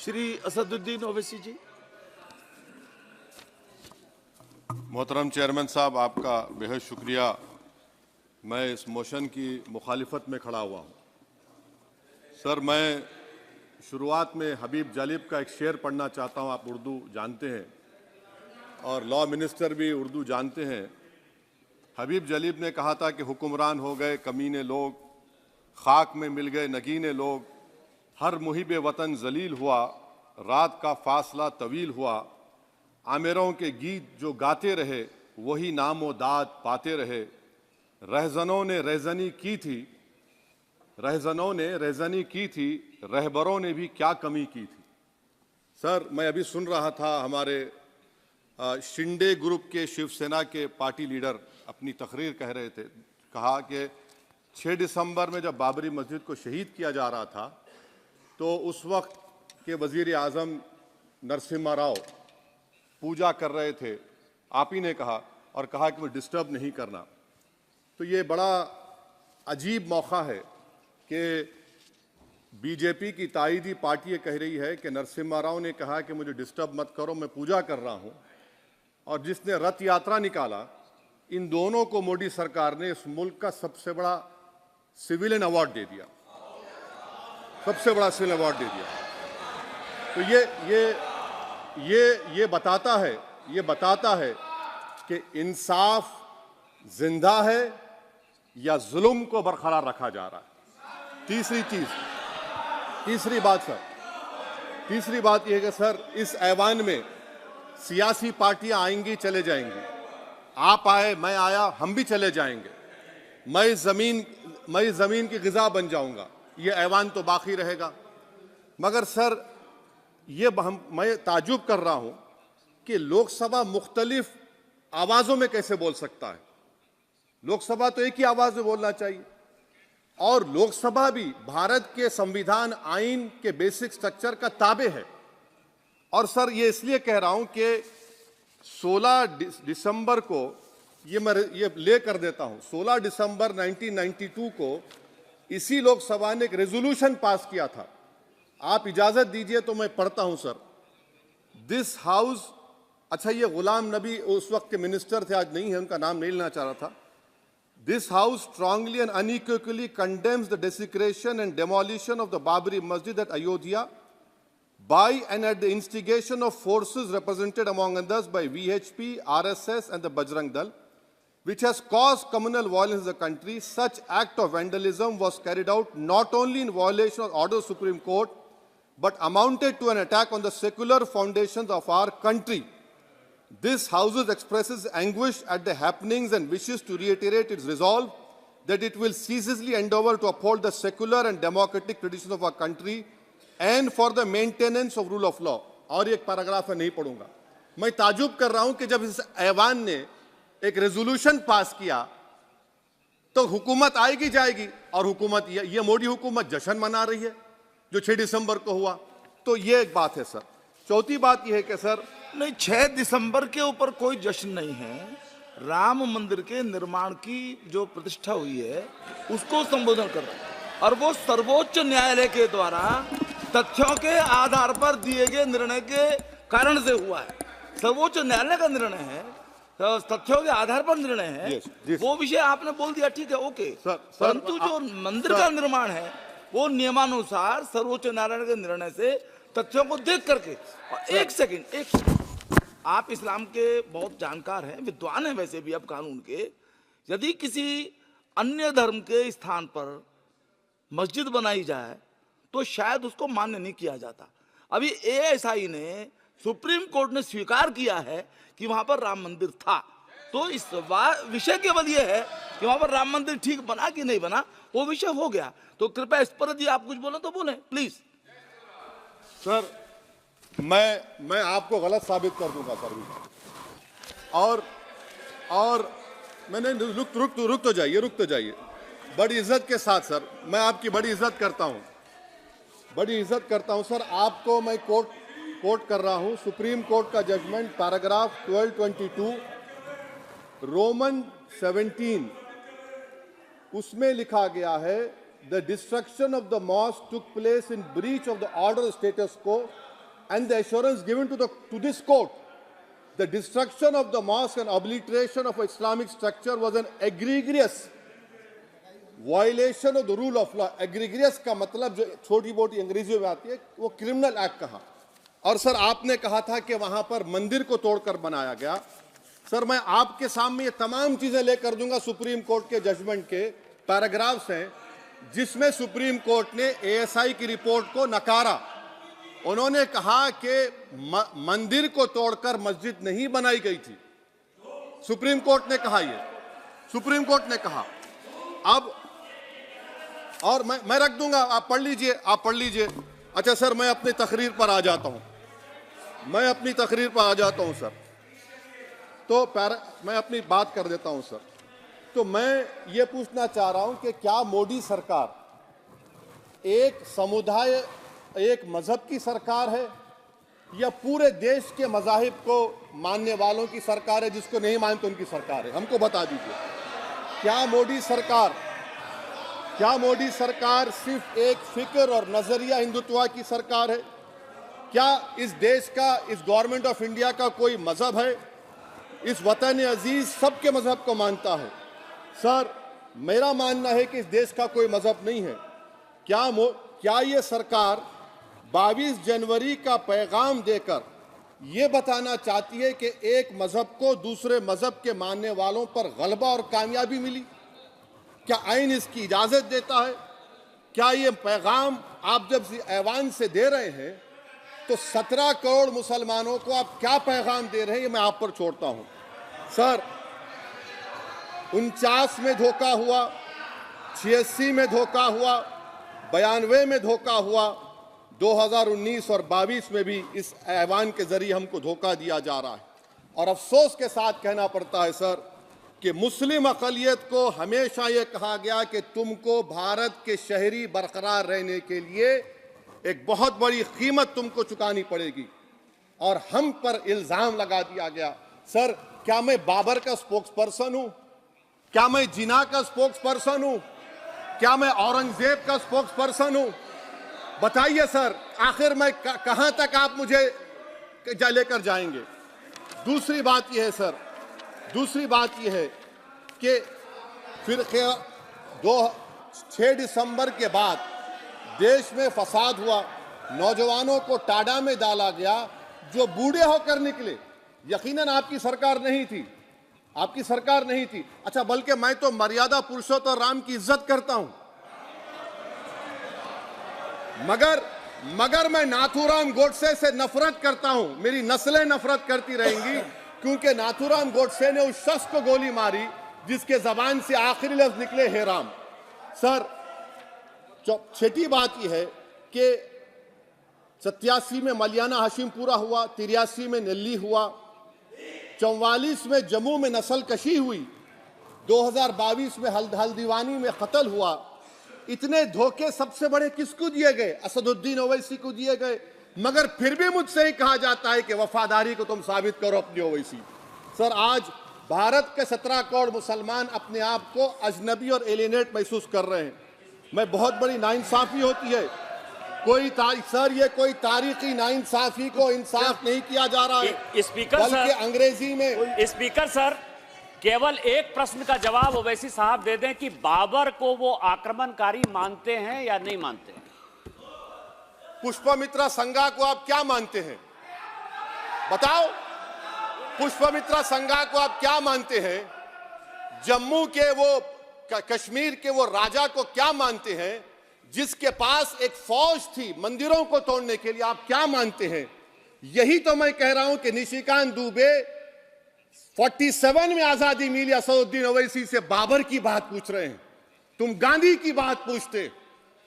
श्री असदुद्दीन ओवैसी जी। मोहतरम चेयरमैन साहब, आपका बेहद शुक्रिया। मैं इस मोशन की मुखालिफत में खड़ा हुआ हूँ। सर, मैं शुरुआत में हबीब जालिब का एक शेर पढ़ना चाहता हूँ। आप उर्दू जानते हैं और लॉ मिनिस्टर भी उर्दू जानते हैं। हबीब जालिब ने कहा था कि हुक्मरान हो गए कमीने लोग, खाक में मिल गए नगीने लोग, हर मुहिब वतन जलील हुआ, रात का फासला तवील हुआ, आमिरों के गीत जो गाते रहे वही नामो दाद पाते रहे, रहजनों ने रेजनी की थी, रहजनों ने रेजनी की थी, रहबरों ने भी क्या कमी की थी। सर, मैं अभी सुन रहा था हमारे शिंदे ग्रुप के शिवसेना के पार्टी लीडर अपनी तकरीर कह रहे थे। कहा कि 6 दिसंबर में जब बाबरी मस्जिद को शहीद किया जा रहा था तो उस वक्त के वजीर आज़म नरसिम्हा राव पूजा कर रहे थे। आप ही ने कहा और कहा कि मैं डिस्टर्ब नहीं करना। तो ये बड़ा अजीब मौका है कि बीजेपी की ताईदी पार्टी ये कह रही है कि नरसिम्हा राव ने कहा कि मुझे डिस्टर्ब मत करो, मैं पूजा कर रहा हूं, और जिसने रथ यात्रा निकाला, इन दोनों को मोदी सरकार ने इस मुल्क का सबसे बड़ा सिविलियन अवार्ड दे दिया, सबसे बड़ा सिविलियन अवार्ड दे दिया। तो ये बताता है कि इंसाफ जिंदा है या जुल्म को बरकरार रखा जा रहा है। तीसरी बात यह है कि सर, इस ऐवान में सियासी पार्टियां आएंगी चले जाएंगी, आप आए मैं आया हम भी चले जाएंगे, मैं इस जमीन की गिजा बन जाऊंगा, ये ऐवान तो बाकी रहेगा। मगर सर, मैं ताजुब कर रहा हूं कि लोकसभा मुख्तलिफ आवाजों में कैसे बोल सकता है। लोकसभा तो एक ही आवाज में बोलना चाहिए, और लोकसभा भी भारत के संविधान आइन के बेसिक स्ट्रक्चर का ताबे है। और सर, ये इसलिए कह रहा हूं कि 16 दिसंबर को ये ले कर देता हूं, 16 दिसंबर 1992 को इसी लोकसभा ने एक रेजोल्यूशन पास किया था। आप इजाजत दीजिए तो मैं पढ़ता हूं सर। दिस हाउस, अच्छा, ये गुलाम नबी उस वक्त के मिनिस्टर थे, आज नहीं है, उनका नाम नहीं लेना चाह रहा था। This House strongly and unequivocally condemns the desecration and demolition of the Babri Masjid at Ayodhya by and at the instigation of forces represented among others by VHP, RSS and the Bajrang Dal, which has caused communal violence in the country. Such act of vandalism was carried out not only in violation of order of the Supreme Court, but amounted to an attack on the secular foundations of our country. This House expresses anguish at the happenings and wishes to reiterate its resolve that it will ceaselessly endeavor to uphold the secular and democratic traditions of our country and for the maintenance of rule of law. और एक paragraph है, नहीं पढ़ूंगा। मैं ताजुब कर रहा हूं कि जब इस ऐवान ने एक रेजोल्यूशन पास किया तो हुकूमत आएगी जाएगी, और हुकूमत ये मोदी हुकूमत जश्न मना रही है जो 6 दिसंबर को हुआ। तो ये एक बात है सर। चौथी बात यह है कि सर, नहीं, 6 दिसंबर के ऊपर कोई जश्न नहीं है। राम मंदिर के निर्माण की जो प्रतिष्ठा हुई है उसको संबोधन कर रहा है, और वो सर्वोच्च न्यायालय के द्वारा तथ्यों के आधार पर दिए गए निर्णय के कारण से हुआ है। सर्वोच्च न्यायालय का निर्णय है, तो तथ्यों के आधार पर निर्णय है। वो विषय आपने बोल दिया, ठीक है, ओके। परंतु जो मंदिर का निर्माण है वो नियमानुसार सर्वोच्च न्यायालय के निर्णय से तथ्यों को देख करके। एक सेकंड, आप इस्लाम के बहुत जानकार हैं, विद्वान हैं वैसे भी, अब कानून के। यदि किसी अन्य धर्म के स्थान पर मस्जिद बनाई जाए तो शायद उसको मान्य नहीं किया जाता। अभी एएसआई ने, सुप्रीम कोर्ट ने स्वीकार किया है कि वहां पर राम मंदिर था। तो इस विषय केवल यह है कि वहां पर राम मंदिर ठीक बना कि नहीं बना, वो विषय हो गया। तो कृपया इस पर यदि आप कुछ बोले तो बोलें प्लीज। सर, मैं आपको गलत साबित कर दूंगा सर भी। और मैंने रुक तो जाइए बड़ी इज्जत के साथ सर, मैं आपकी बड़ी इज्जत करता हूं सर। आपको मैं कोट कर रहा हूं सुप्रीम कोर्ट का जजमेंट, पैराग्राफ 1222 रोमन 17, उसमें लिखा गया है, the destruction of the mosque took place in breach of the order status को and the assurance given to this court, the destruction of the mosque and obliteration of Islamic structure was an egregious violation of the rule of law. Egregious का मतलब जो छोटी मोटी अंग्रेजी में आती है वो क्रिमिनल एक्ट कहा। और सर आपने कहा था कि वहां पर मंदिर को तोड़कर बनाया गया। सर मैं आपके सामने ये तमाम चीजें लेकर दूंगा, सुप्रीम कोर्ट के जजमेंट के पैराग्राफ्स हैं जिसमें सुप्रीम कोर्ट ने एएसआई की रिपोर्ट को नकारा। उन्होंने कहा कि मंदिर को तोड़कर मस्जिद नहीं बनाई गई थी। सुप्रीम कोर्ट ने कहा, ये सुप्रीम कोर्ट ने कहा। अब और मैं रख दूंगा, आप पढ़ लीजिए, आप पढ़ लीजिए। अच्छा सर मैं अपनी तकरीर पर आ जाता हूं, मैं अपनी तकरीर पर आ जाता हूं सर। तो मैं अपनी बात कर देता हूं सर। तो मैं ये पूछना चाह रहा हूं कि क्या मोदी सरकार एक समुदाय, एक मजहब की सरकार है या पूरे देश के मजाहिब को मानने वालों की सरकार है? जिसको नहीं मानते उनकी सरकार है, हमको बता दीजिए। क्या मोदी सरकार सिर्फ एक फिक्र और नजरिया हिंदुत्व की सरकार है? क्या इस देश का, इस गवर्नमेंट ऑफ इंडिया का कोई मजहब है? इस वतन अजीज सबके मजहब को मानता है। सर मेरा मानना है कि इस देश का कोई मजहब नहीं है। क्या ये सरकार 22 जनवरी का पैगाम देकर ये बताना चाहती है कि एक मजहब को दूसरे मजहब के मानने वालों पर गलबा और कामयाबी मिली? क्या आइन इसकी इजाजत देता है? क्या ये पैगाम आप जब ऐवान से दे रहे हैं तो 17 करोड़ मुसलमानों को आप क्या पैगाम दे रहे हैं, ये मैं आप पर छोड़ता हूं। सर 49 में धोखा हुआ, 86 में धोखा हुआ, 92 में धोखा हुआ, 2019 और 22 में भी इस ऐवान के जरिए हमको धोखा दिया जा रहा है। और अफसोस के साथ कहना पड़ता है सर कि मुस्लिम अक़लियत को हमेशा ये कहा गया कि तुमको भारत के शहरी बरकरार रहने के लिए एक बहुत बड़ी कीमत तुमको चुकानी पड़ेगी, और हम पर इल्जाम लगा दिया गया। सर क्या मैं बाबर का स्पोक्स पर्सन हूं? क्या मैं जिना का स्पोक्स पर्सन हूं? क्या मैं औरंगजेब का स्पोक्स पर्सन हूं? बताइए सर, आखिर मैं कहां तक आप मुझे लेकर जाएंगे? दूसरी बात यह है सर, दूसरी बात यह है कि फिर 6 दिसंबर के बाद देश में फसाद हुआ, नौजवानों को टाडा में डाला गया जो बूढ़े होकर निकले। यकीनन आपकी सरकार नहीं थी, आपकी सरकार नहीं थी। अच्छा बल्कि मैं तो मर्यादा पुरुषोत्तम राम की इज्जत करता हूं, मगर मैं नाथूराम गोडसे से नफरत करता हूं। मेरी नस्लें नफरत करती रहेंगी क्योंकि नाथूराम गोडसे ने उस शख्स को गोली मारी जिसके जबान से आखिरी लफ्ज निकले हे राम। सर छठी बात यह है कि 87 में मलियाना हाशिमपुरा हुआ, 83 में नेल्ली हुआ, 44 में जम्मू में नस्ल कशी हुई, 2022 में हल्दीवानी में कत्ल हुआ। इतने धोखे सबसे बड़े किसको दिए गए? असदुद्दीन ओवैसी को दिए गए। मगर फिर भी मुझसे ही कहा जाता है कि वफादारी को तुम साबित करो अपनी ओवैसी। सर आज भारत के 17 करोड़ मुसलमान अपने आप को अजनबी और एलिनेट महसूस कर रहे हैं। मैं बहुत बड़ी नाइंसाफी होती है, सर ये कोई तारीखी नाइंसाफी को इंसाफ नहीं किया जा रहा है। स्पीकर बल्कि सर, अंग्रेजी में स्पीकर सर केवल एक प्रश्न का जवाब ओवैसी साहब दे दें कि बाबर को वो आक्रमणकारी मानते हैं या नहीं मानते हैं? पुष्पमित्रा संघा को आप क्या मानते हैं? बताओ, पुष्पमित्रा संघा को आप क्या मानते हैं? जम्मू के वो कश्मीर के वो राजा को क्या मानते हैं जिसके पास एक फौज थी मंदिरों को तोड़ने के लिए? आप क्या मानते हैं? यही तो मैं कह रहा हूं कि निशिकांत दुबे 47 में आजादी मिली, असदुद्दीन ओवैसी से बाबर की बात पूछ रहे हैं। तुम गांधी की बात पूछते,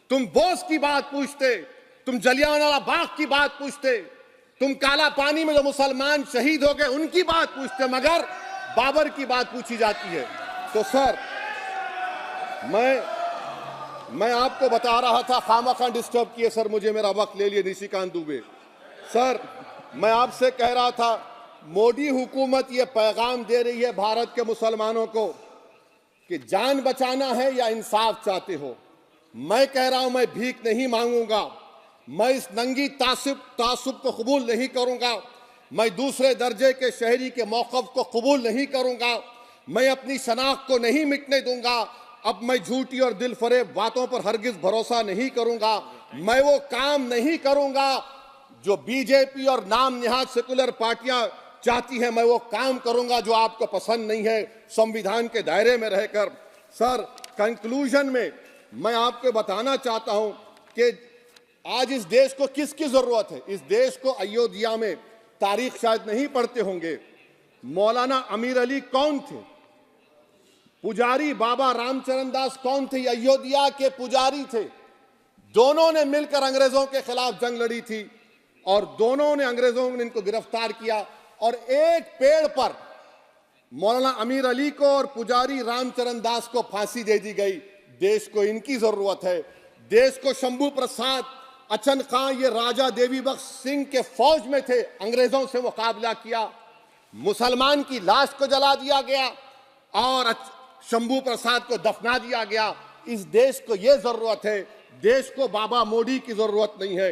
तुम बोस की बात पूछते, तुम जलियांवाला बाग की बात पूछते, तुम काला पानी में जो मुसलमान शहीद हो गए उनकी बात पूछते, मगर बाबर की बात पूछी जाती है। तो सर मैं आपको बता रहा था, खामखा डिस्टर्ब किए सर, मुझे मेरा वक्त ले लिए निशिकांत दुबे। सर मैं आपसे कह रहा था मोदी हुकूमत ये पैगाम दे रही है भारत के मुसलमानों को कि जान बचाना है या इंसाफ चाहते हो। मैं कह रहा हूं मैं भीख नहीं मांगूंगा, मैं इस नंगी तासुब को कबूल नहीं करूंगा। मैं दूसरे दर्जे के शहरी के मौक़िफ़ को कबूल नहीं करूंगा। मैं अपनी शनाख्त को नहीं मिटने दूंगा। अब मैं झूठी और दिल फरेब बातों पर हरगिज भरोसा नहीं करूंगा। मैं वो काम नहीं करूंगा जो बीजेपी और नाम निहाद सेकुलर पार्टियां चाहती हैं। मैं वो काम करूंगा जो आपको पसंद नहीं है, संविधान के दायरे में रहकर। सर, कंक्लूजन में मैं आपको बताना चाहता हूं कि आज इस देश को किसकी जरूरत है। इस देश को अयोध्या में, तारीख शायद नहीं पढ़ते होंगे, मौलाना अमीर अली कौन थे, पुजारी बाबा रामचरण दास कौन थे, अयोध्या के पुजारी थे। दोनों ने मिलकर अंग्रेजों के खिलाफ जंग लड़ी थी और दोनों ने, अंग्रेजों ने इनको गिरफ्तार किया और एक पेड़ पर मौलाना अमीर अली को और पुजारी रामचरण दास को फांसी दे दी गई। देश को इनकी जरूरत है। देश को शंभू प्रसाद, अचन खां, ये राजा देवी बख्श सिंह के फौज में थे, अंग्रेजों से मुकाबला किया। मुसलमान की लाश को जला दिया गया और शंभू प्रसाद को दफना दिया गया। इस देश को यह जरूरत है। देश को बाबा मोदी की जरूरत नहीं है।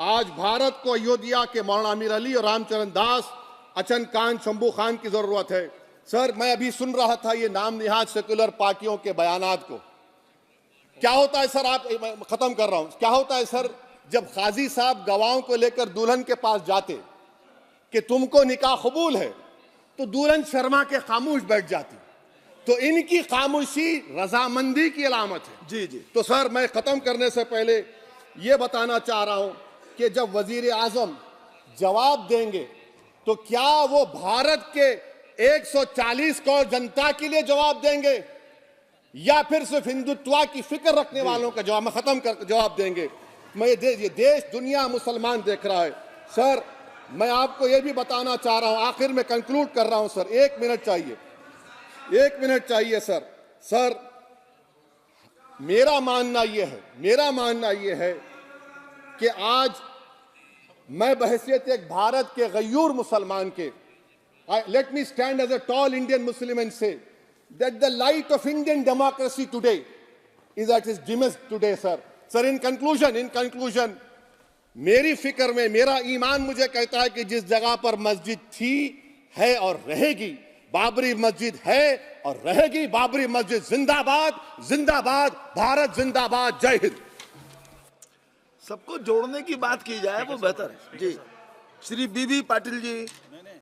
आज भारत को अयोध्या के मौलाना अमीर अली और रामचरण दास, अचन खान, शंभू खान की जरूरत है। सर, मैं अभी सुन रहा था ये नाम निहाद सेकुलर पार्टियों के बयानात को। क्या होता है सर, मैं खत्म कर रहा हूं, क्या होता है सर, जब काजी साहब गवाहों को लेकर दुल्हन के पास जाते कि तुमको निकाह कबूल है, तो दुल्हन शर्मा के खामोश बैठ जाती। तो इनकी खामोशी रजामंदी की अलामत है। जी जी। तो सर, मैं खत्म करने से पहले ये बताना चाह रहा हूं कि जब वजीर आजम जवाब देंगे तो क्या वो भारत के 140 करोड़ जनता के लिए जवाब देंगे या फिर सिर्फ हिंदुत्व की फिक्र रखने वालों का जवाब, मैं खत्म कर जवाब देंगे। मैं ये देश, दुनिया, मुसलमान देख रहा है। सर, मैं आपको ये भी बताना चाह रहा हूं, आखिर में कंक्लूड कर रहा हूं सर, 1 मिनट चाहिए, 1 मिनट चाहिए सर। सर, मेरा मानना यह है कि आज मैं बहैसियत एक भारत के गयूर मुसलमान के, let me stand as a tall Indian Muslim and say that the light of Indian democracy today is at its dimmest today, sir. Sir, in conclusion, मेरी फिक्र में, मेरा ईमान मुझे कहता है कि जिस जगह पर मस्जिद थी, है और रहेगी, बाबरी मस्जिद है और रहेगी। बाबरी मस्जिद जिंदाबाद, जिंदाबाद, भारत जिंदाबाद, जय हिंद। सबको जोड़ने की बात की जाए वो बेहतर है। जी, श्री बीबी पाटिल जी।